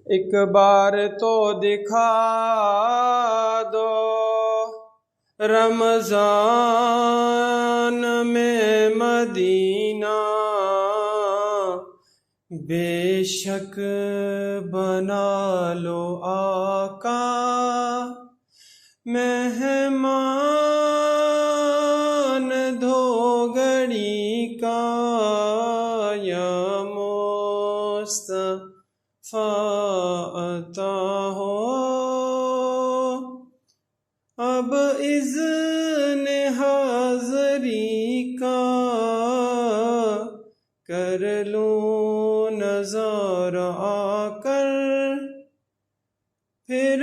ایک بار تو دکھا دو رمضان میں مدینہ، بے شک بنا لو آقا مہمان دھو گھڑی کا، یا مصطفیٰ عطا ہو اب اذن حاضری کا، کر لوں نظر آ کر پھر